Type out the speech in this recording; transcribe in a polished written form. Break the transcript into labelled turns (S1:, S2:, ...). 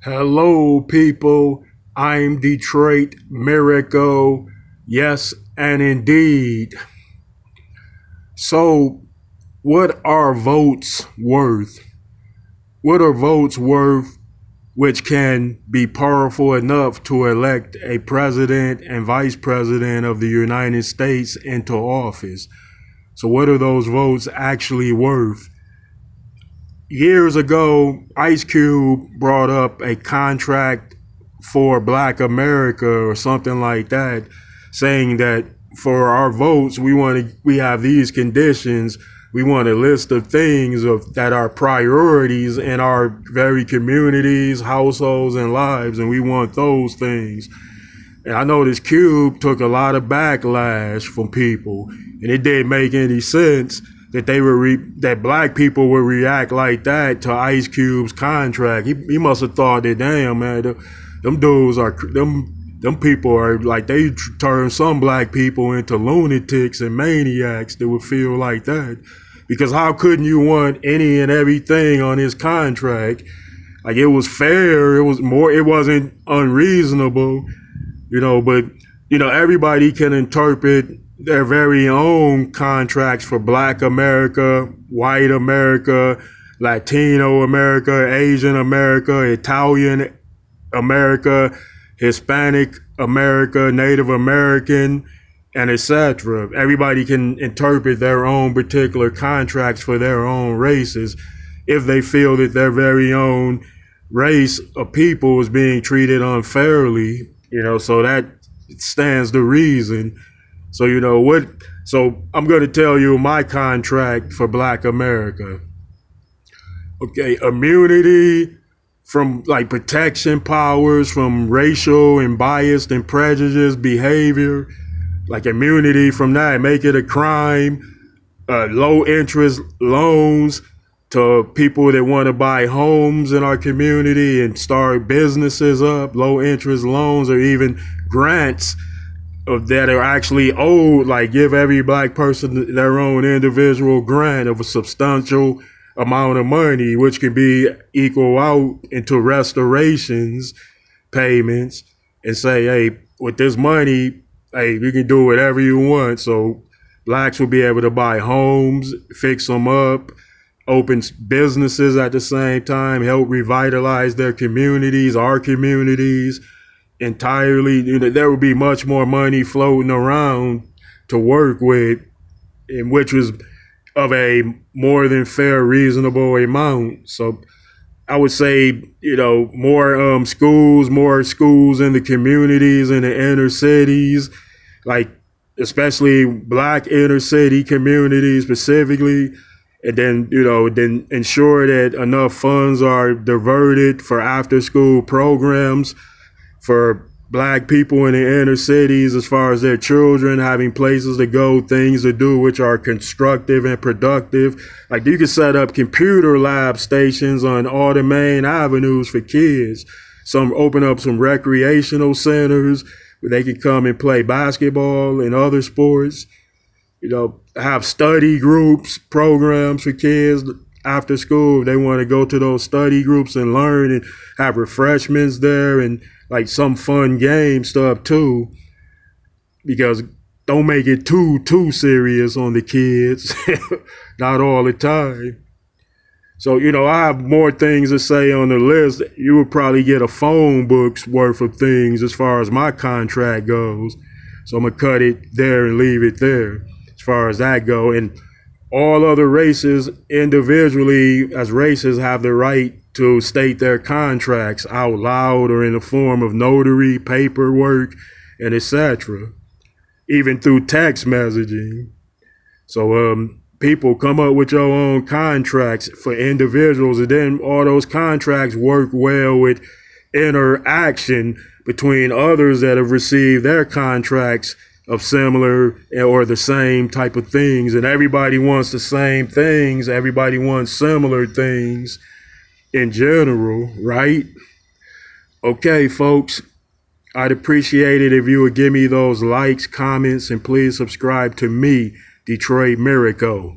S1: Hello, people. I'm Detroit Miracle. Yes, and indeed. So, what are votes worth? What are votes worth which can be powerful enough to elect a president and vice president of the United States into office? So, what are those votes actually worth? Years ago, Ice Cube brought up a contract for Black America or something like that, saying that for our votes, we have these conditions. We want a list of things that are priorities in our very communities, households, and lives, and we want those things. And I noticed Cube took a lot of backlash from people, and it didn't make any sense that that black people would react like that to Ice Cube's contract. He must have thought that, damn man, them dudes are them people are like they turn some black people into lunatics and maniacs that would feel like that. Because how couldn't you want any and everything on his contract? Like it was fair, it wasn't unreasonable. But everybody can interpret their very own contracts for Black America, White America, Latino America, Asian America, Italian America, Hispanic America, Native American, and etc. Everybody can interpret their own particular contracts for their own races if they feel that their very own race of people is being treated unfairly. So that stands to reason. So so I'm going to tell you my contract for Black America. Okay, immunity from like protection powers from racial and biased and prejudiced behavior, like immunity from that, make it a crime, low interest loans to people that want to buy homes in our community and start businesses up, low interest loans or even grants that are actually owed, like give every black person their own individual grant of a substantial amount of money, which can be equal out into restorations payments and say, hey, with this money, hey, you can do whatever you want. So blacks will be able to buy homes, fix them up, open businesses at the same time, help revitalize their communities, our communities entirely. There would be much more money floating around to work with, and which was of a more than fair, reasonable amount. So I would say, more schools in the communities, in the inner cities, like especially black inner city communities specifically. And then ensure that enough funds are diverted for after school programs for black people in the inner cities as far as their children having places to go, things to do which are constructive and productive. Like you can set up computer lab stations on all the main avenues for kids. Open up some recreational centers where they can come and play basketball and other sports. Have study groups, programs for kids after school. They want to go to those study groups and learn and have refreshments there and like some fun game stuff too, because don't make it too serious on the kids, not all the time. So, I have more things to say on the list. You would probably get a phone book's worth of things as far as my contract goes. So I'm going to cut it there and leave it there as far as that go. And all other races individually as races have the right to state their contracts out loud or in the form of notary, paperwork, and etc. Even through text messaging. So people come up with your own contracts for individuals, and then all those contracts work well with interaction between others that have received their contracts of similar or the same type of things. And everybody wants the same things. Everybody wants similar things in general, right? Okay, folks, I'd appreciate it if you would give me those likes, comments, and please subscribe to me, Detroit Miracle.